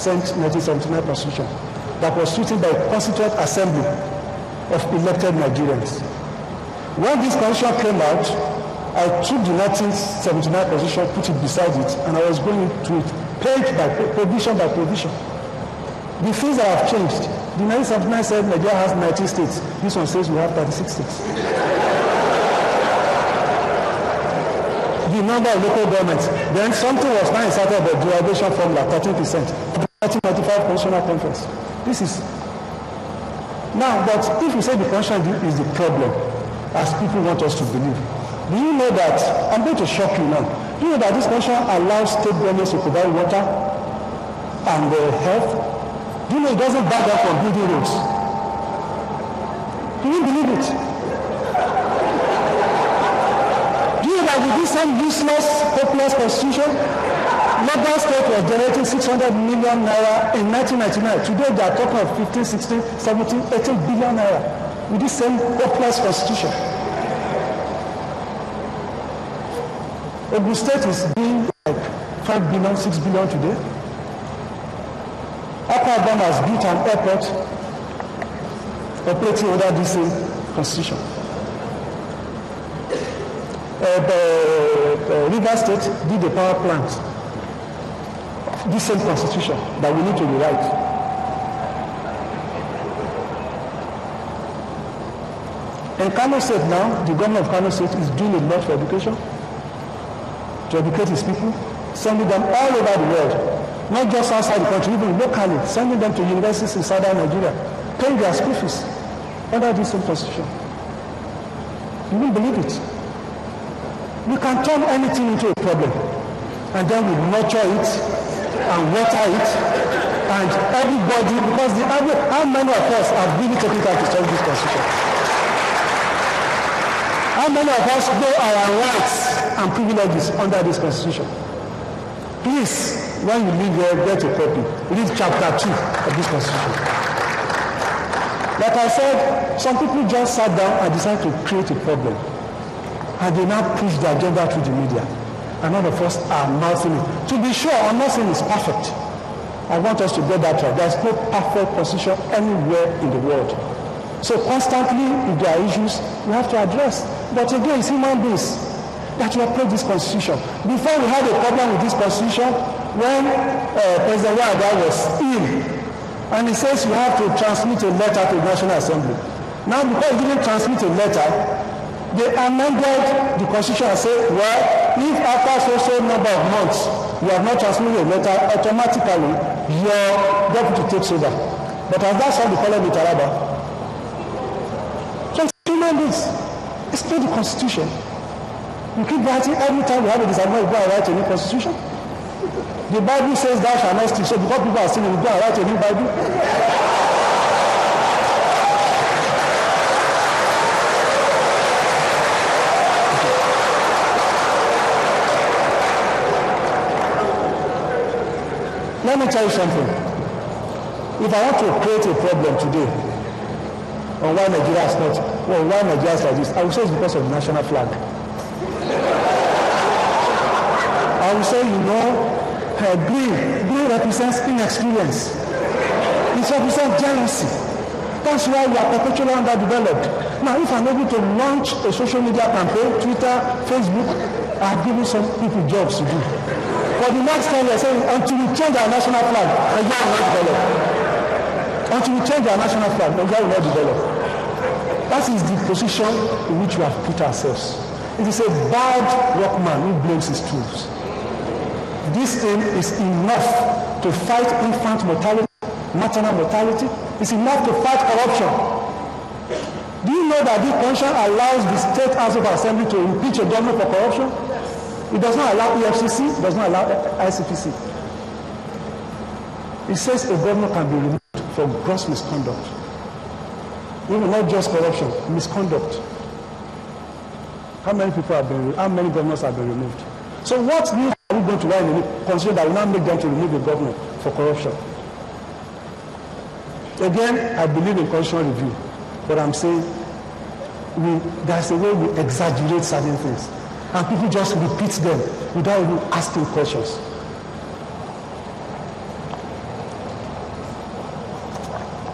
1979 Constitution that was written by a Constituent Assembly of elected Nigerians. When this Constitution came out, I took the 1979 Constitution, put it beside it, and I was going through it, page by page, provision by provision. The things that have changed. The 1979 said Nigeria has 19 states. This one says we have 36 states. The number of local governments. Then something was now inserted about derivation formula, 13%. 1995 Constitutional Conference. This is now, but if you say the Constitution is the problem, as people want us to believe, do you know that, I'm going to shock you now, do you know that this Constitution allows state governments to provide water and health? Do you know it doesn't back up from building roads? Do you believe it? Do you know that with this same useless, hopeless Constitution, Lagos State was generating 600 million naira in 1999. Today they are talking of 15, 16, 17, 18 billion naira with this same hopeless Constitution. Ogun State is being like 5 billion, 6 billion today. Akwa Ibom has built an airport operating under this same Constitution. River State did a power plant. This same Constitution that we need to rewrite. In Kano State now, the government of Kano State is doing a lot for education, to educate his people, sending them all over the world, not just outside the country, even locally, sending them to universities in southern Nigeria, paying their school fees under this same Constitution. You won't believe it. We can turn anything into a problem, and then we nurture it and water it, and everybody, because how many of us have really taken time to study this Constitution? How many of us know our rights and privileges under this Constitution? Please, when you leave here, get a copy. Read chapter 2 of this Constitution. Like I said, some people just sat down and decided to create a problem, and they now push the agenda through the media. And none of us are mouthing it. To be sure, I'm not saying it's perfect. I want us to get that right. There's no perfect Constitution anywhere in the world. So constantly, if there are issues, we have to address. But again, it's human beings that will approach this Constitution. Before we had a problem with this Constitution, when President Wada was ill, and he says you have to transmit a letter to the National Assembly. Now, because he didn't transmit a letter, they amended the Constitution and said, well, if after so number of months you have not transmitted a letter, automatically your deputy takes over. But as that's how they call it in Taraba. So it's human beings. It's not the Constitution. You keep writing every time we have a disagreement, we go and write a new Constitution. The Bible says thou shalt not steal. So because people are stealing, we go and write a new Bible. Let me tell you something. If I want to create a problem today on why Nigeria is not, well, why Nigeria is like this, I will say it's because of the national flag. I will say, green represents inexperience. It represents jealousy. That's why we are perpetually underdeveloped. Now, if I'm able to launch a social media campaign, Twitter, Facebook, I've given some people jobs to do. For the next 10 years, until we change our national flag, Nigeria will not develop. Until we change our national flag, Nigeria will not develop. That is the position in which we have put ourselves. It is a bad workman who blames his tools. This thing is enough to fight infant mortality, maternal mortality. It's enough to fight corruption. Do you know that this Constitution allows the State House of Assembly to impeach a government for corruption? It does not allow EFCC, it does not allow ICPC. It says a governor can be removed for gross misconduct. Even not just corruption, misconduct. How many governors have been removed? So what new are we going to write in the Constitution that will not make them to remove the governor for corruption? Again, I believe in constitutional review, but I'm saying there's a way we exaggerate certain things. And people just repeat them without even asking questions.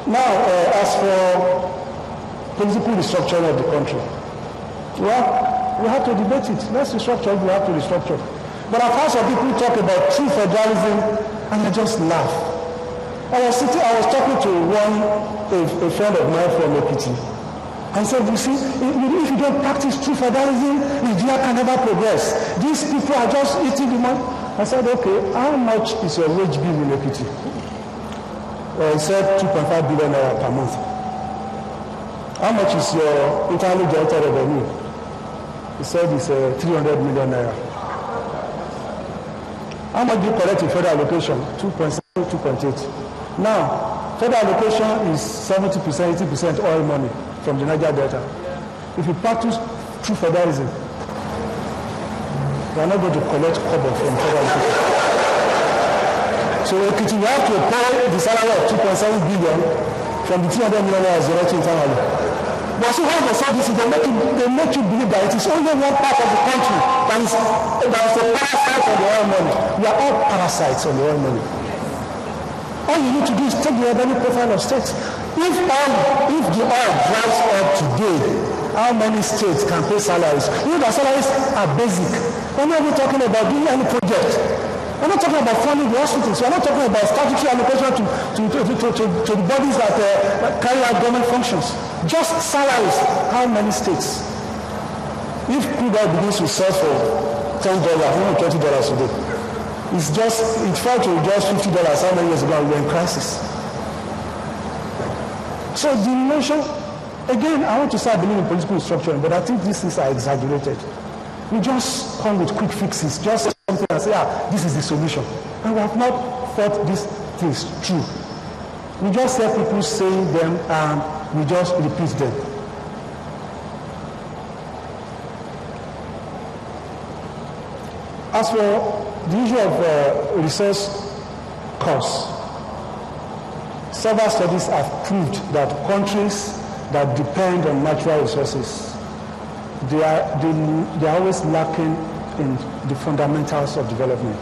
Now, as for political restructuring of the country, well, we have to debate it. Let's restructure if we have to restructure. But I've heard some people talk about true federalism, and I just laugh. I was talking to a friend of mine from Ekiti, and said, you see, if you don't practice true federalism, Nigeria can never progress. These people are just eating the money. I said, okay, how much is your wage bill in Ekiti? He said 2.5 billion naira per month. How much is your internally generated revenue? He said it's 300 million naira. How much do you collect in federal allocation? 2.7, 2.8. Now, federal allocation is 70%, 80% oil money from the Niger Delta. If you practice true federalism, you are not going to collect kobo from federal allocation. So you have to pay the salary of 2.7 billion from the 300 million generated internally. But see how they say this is, they make you believe that it is only one part of the country that is a parasite on the oil money. We are all parasites on the oil money. All you need to do is take the revenue profile of states. If the oil dries up today, how many states can pay salaries? You know that salaries are basic. We're not even talking about doing any project. We're not talking about funding the hospitals. We're not talking about statutory allocation to the bodies that carry out government functions. Just salaries. How many states? If crude oil begins to sell for $10, even $20 a day, it fell to just $50 how many years ago, we were in crisis. So the notion, again, I want to say I believe in political restructuring, but I think these things are exaggerated. We just come with quick fixes, just something and say, this is the solution. And we have not thought these things through. We just hear people saying them and we just repeat them. As for the issue of resource costs, several studies have proved that countries that depend on natural resources, they are always lacking in the fundamentals of development.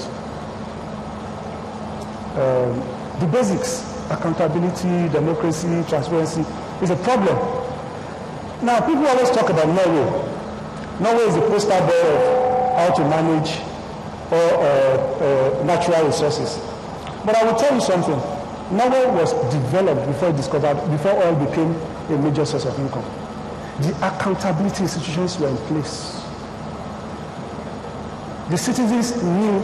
The basics, accountability, democracy, transparency, is a problem. Now, people always talk about Norway. Norway is the poster boy of how to manage natural resources. But I will tell you something. Norway was developed before oil became a major source of income. The accountability institutions were in place. The citizens knew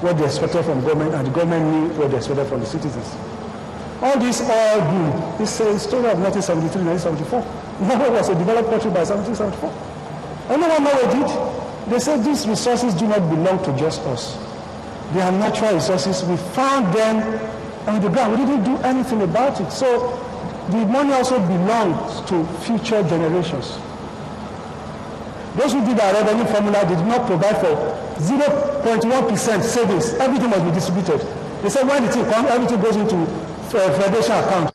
what they expected from government, and the government knew what they expected from the citizens. All this oil boom is a story of 1973, 1974. Norway was a developed country by 1774. I know what Norway did. They said these resources do not belong to just us. They are natural resources. We found them on the ground. We didn't do anything about it. So the money also belongs to future generations. Those who did our revenue formula, they did not provide for 0.1% savings. Everything must be distributed. They said when the thing comes, everything goes into federation account.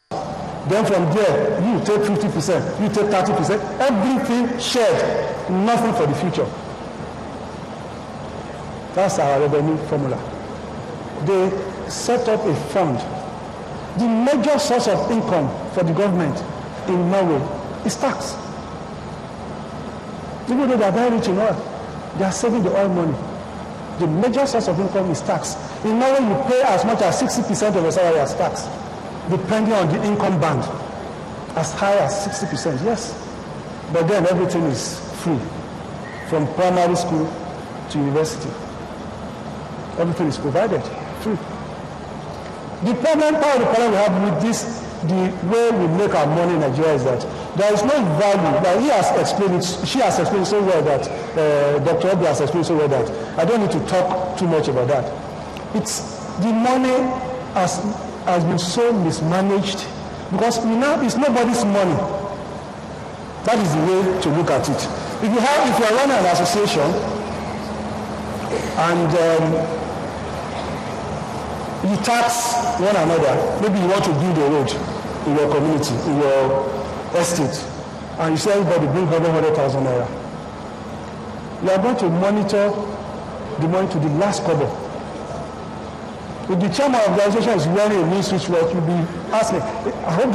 Then from there, you take 50%, you take 30%, everything shared, nothing for the future. That's our revenue formula. They set up a fund. The major source of income for the government in Norway is tax. Even though they are very rich in oil, they are saving the oil money. The major source of income is tax. In Norway, you pay as much as 60% of your salary as tax, depending on the income band. As high as 60%, yes. But then everything is free, from primary school to university. Everything is provided, free. The part of the problem we have with this, the way we make our money in Nigeria is that there is no value. That he has explained it, she has explained so well that, Dr. Obi has explained so well that I don't need to talk too much about that. It's the money has been so mismanaged because it's nobody's money. That is the way to look at it. If you are running an association and you tax one another, maybe you want to build a road in your community, in your estate, and you say everybody bring 100,000 naira. You are going to monitor the money to the last kobo. If the chairman of the organization is wearing a new switch watch, you'll be asking, I hope